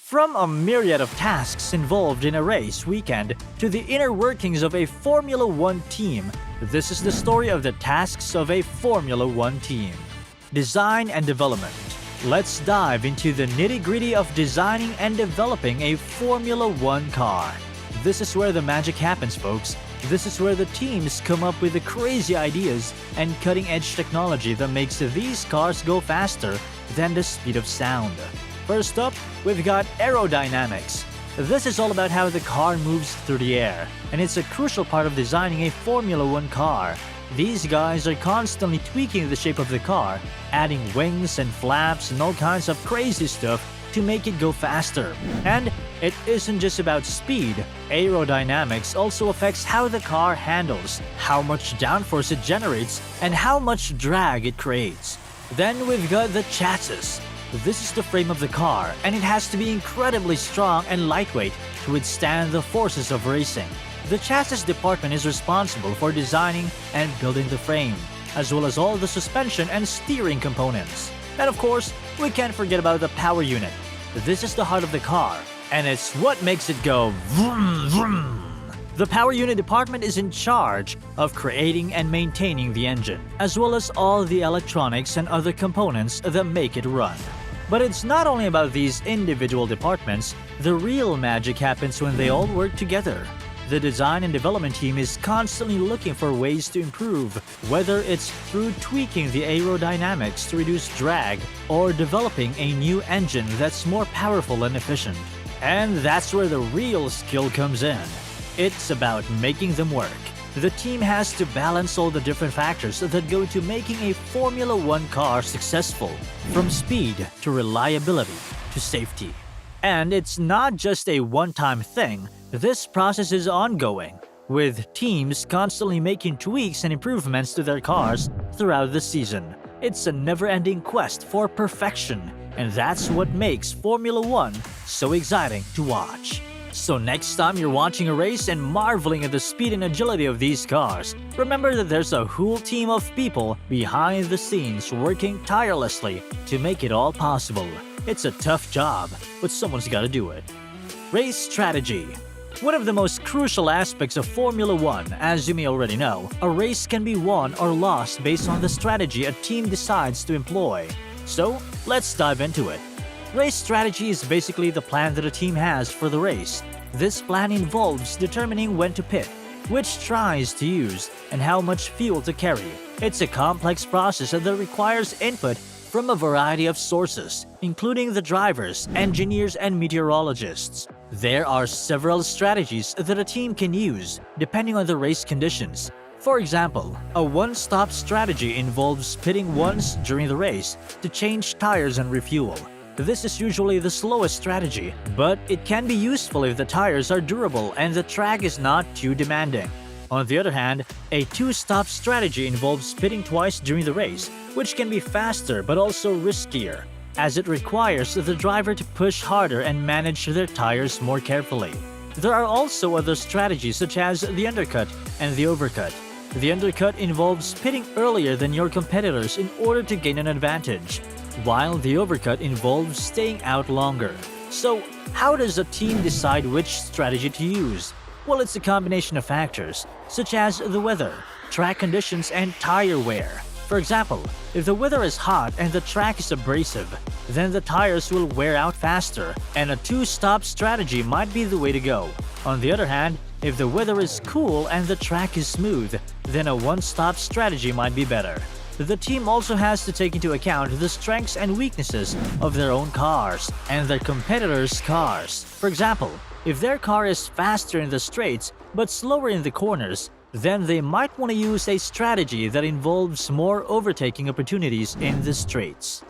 From a myriad of tasks involved in a race weekend to the inner workings of a Formula One team, this is the story of the tasks of a Formula One team. Design and development. Let's dive into the nitty-gritty of designing and developing a Formula One car. This is where the magic happens, folks. This is where the teams come up with the crazy ideas and cutting-edge technology that makes these cars go faster than the speed of sound. First up, we've got aerodynamics. This is all about how the car moves through the air, and it's a crucial part of designing a Formula One car. These guys are constantly tweaking the shape of the car, adding wings and flaps and all kinds of crazy stuff to make it go faster. And it isn't just about speed. Aerodynamics also affects how the car handles, how much downforce it generates, and how much drag it creates. Then we've got the chassis. This is the frame of the car, and it has to be incredibly strong and lightweight to withstand the forces of racing. The chassis department is responsible for designing and building the frame, as well as all the suspension and steering components. And of course, we can't forget about the power unit. This is the heart of the car, and it's what makes it go vroom vroom. The power unit department is in charge of creating and maintaining the engine, as well as all the electronics and other components that make it run. But it's not only about these individual departments. The real magic happens when they all work together. The design and development team is constantly looking for ways to improve, whether it's through tweaking the aerodynamics to reduce drag or developing a new engine that's more powerful and efficient. And that's where the real skill comes in. It's about making them work. The team has to balance all the different factors that go into making a Formula One car successful, from speed to reliability to safety. And it's not just a one-time thing. This process is ongoing, with teams constantly making tweaks and improvements to their cars throughout the season. It's a never-ending quest for perfection, and that's what makes Formula One so exciting to watch. So next time you're watching a race and marveling at the speed and agility of these cars, remember that there's a whole team of people behind the scenes working tirelessly to make it all possible. It's a tough job, but someone's gotta do it. Race strategy. One of the most crucial aspects of Formula One, as you may already know, a race can be won or lost based on the strategy a team decides to employ. So, let's dive into it. Race strategy is basically the plan that a team has for the race. This plan involves determining when to pit, which tries to use, and how much fuel to carry. It's a complex process that requires input from a variety of sources, including the drivers, engineers, and meteorologists. There are several strategies that a team can use, depending on the race conditions. For example, a one-stop strategy involves pitting once during the race to change tires and refuel. This is usually the slowest strategy, but it can be useful if the tires are durable and the track is not too demanding. On the other hand, a two-stop strategy involves pitting twice during the race, which can be faster but also riskier, as it requires the driver to push harder and manage their tires more carefully. There are also other strategies such as the undercut and the overcut. The undercut involves pitting earlier than your competitors in order to gain an advantage, while the overcut involves staying out longer. So, how does a team decide which strategy to use? Well, it's a combination of factors, such as the weather, track conditions, and tire wear. For example, if the weather is hot and the track is abrasive, then the tires will wear out faster, and a two-stop strategy might be the way to go. On the other hand, if the weather is cool and the track is smooth, then a one-stop strategy might be better. The team also has to take into account the strengths and weaknesses of their own cars and their competitors' cars. For example, if their car is faster in the straights but slower in the corners, then they might want to use a strategy that involves more overtaking opportunities in the straights.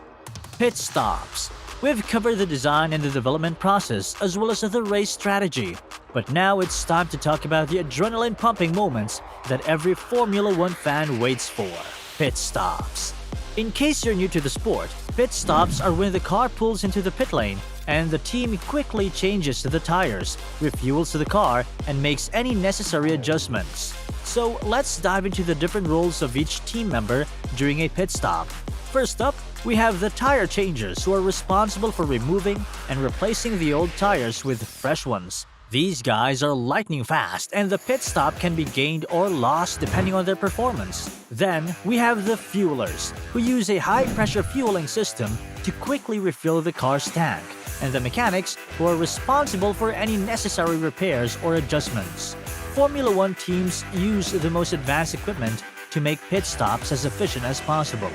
Pit stops. We've covered the design and the development process as well as the race strategy, but now it's time to talk about the adrenaline-pumping moments that every Formula One fan waits for. Pit stops. In case you're new to the sport, pit stops are when the car pulls into the pit lane and the team quickly changes the tires, refuels the car, and makes any necessary adjustments. So let's dive into the different roles of each team member during a pit stop. First up, we have the tire changers, who are responsible for removing and replacing the old tires with fresh ones. These guys are lightning fast, and the pit stop can be gained or lost depending on their performance. Then, we have the fuelers, who use a high-pressure fueling system to quickly refill the car's tank, and the mechanics, who are responsible for any necessary repairs or adjustments. Formula One teams use the most advanced equipment to make pit stops as efficient as possible.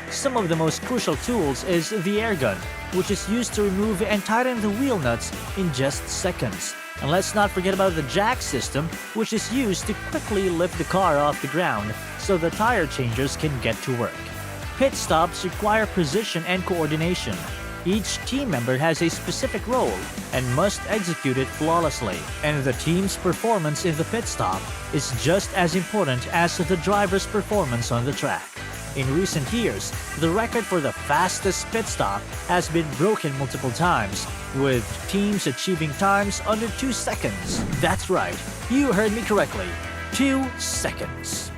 Some of the most crucial tools is the air gun, which is used to remove and tighten the wheel nuts in just seconds. And let's not forget about the jack system, which is used to quickly lift the car off the ground so the tire changers can get to work. Pit stops require precision and coordination. Each team member has a specific role and must execute it flawlessly, and the team's performance in the pit stop is just as important as the driver's performance on the track. In recent years, the record for the fastest pit stop has been broken multiple times, with teams achieving times under 2 seconds. That's right, you heard me correctly, 2 seconds.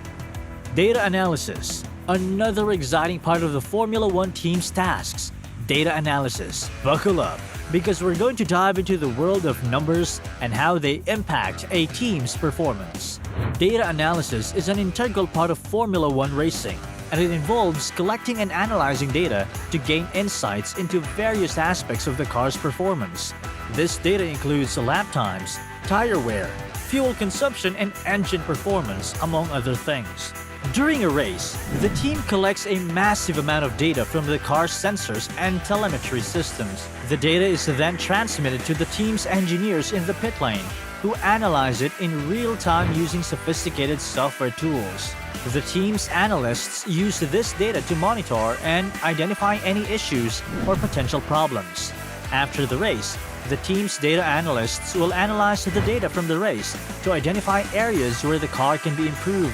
Data analysis. Another exciting part of the Formula One team's tasks. Data analysis. Buckle up, because we're going to dive into the world of numbers and how they impact a team's performance. Data analysis is an integral part of Formula One racing, and it involves collecting and analyzing data to gain insights into various aspects of the car's performance. This data includes lap times, tire wear, fuel consumption, and engine performance, among other things. During a race, the team collects a massive amount of data from the car's sensors and telemetry systems. The data is then transmitted to the team's engineers in the pit lane, who analyze it in real time using sophisticated software tools. The team's analysts use this data to monitor and identify any issues or potential problems. After the race, the team's data analysts will analyze the data from the race to identify areas where the car can be improved.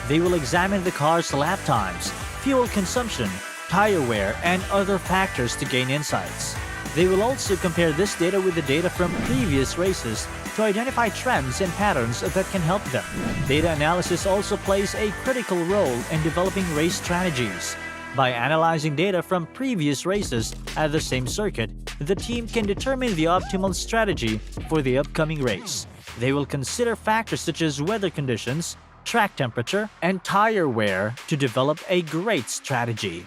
They will examine the car's lap times, fuel consumption, tire wear, and other factors to gain insights. They will also compare this data with the data from previous races to identify trends and patterns that can help them. Data analysis also plays a critical role in developing race strategies. By analyzing data from previous races at the same circuit, the team can determine the optimal strategy for the upcoming race. They will consider factors such as weather conditions, track temperature, and tire wear to develop a great strategy.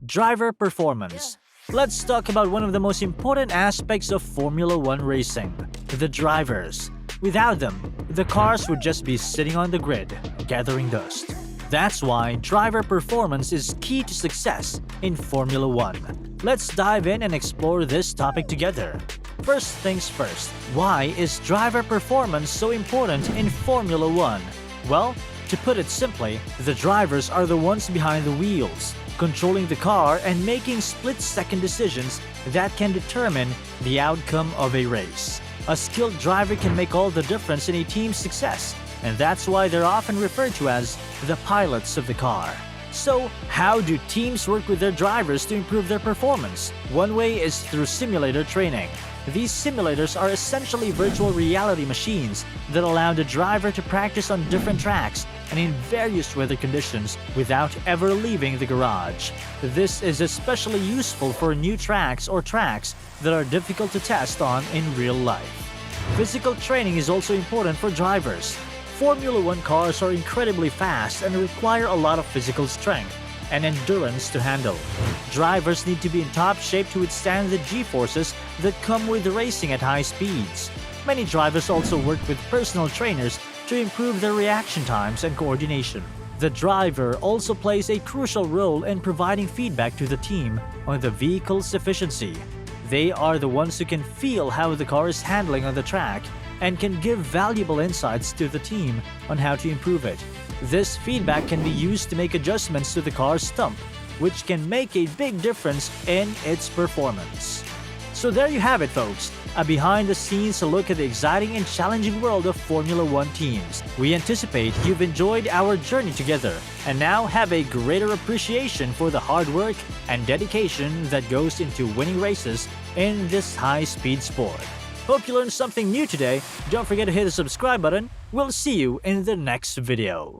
Driver performance. Let's talk about one of the most important aspects of Formula One racing, the drivers. Without them, the cars would just be sitting on the grid, gathering dust. That's why driver performance is key to success in Formula One. Let's dive in and explore this topic together. First things first, why is driver performance so important in Formula One? Well, to put it simply, the drivers are the ones behind the wheels, controlling the car and making split-second decisions that can determine the outcome of a race. A skilled driver can make all the difference in a team's success, and that's why they're often referred to as the pilots of the car. So, how do teams work with their drivers to improve their performance? One way is through simulator training. These simulators are essentially virtual reality machines that allow the driver to practice on different tracks and in various weather conditions without ever leaving the garage. This is especially useful for new tracks or tracks that are difficult to test on in real life. Physical training is also important for drivers. Formula One cars are incredibly fast and require a lot of physical strength and endurance to handle. Drivers need to be in top shape to withstand the G-forces that come with racing at high speeds. Many drivers also work with personal trainers to improve their reaction times and coordination. The driver also plays a crucial role in providing feedback to the team on the vehicle's efficiency. They are the ones who can feel how the car is handling on the track and can give valuable insights to the team on how to improve it. This feedback can be used to make adjustments to the car's stump, which can make a big difference in its performance. So there you have it, folks, a behind-the-scenes look at the exciting and challenging world of Formula One teams. We anticipate you've enjoyed our journey together and now have a greater appreciation for the hard work and dedication that goes into winning races in this high-speed sport. Hope you learned something new today. Don't forget to hit the subscribe button. We'll see you in the next video.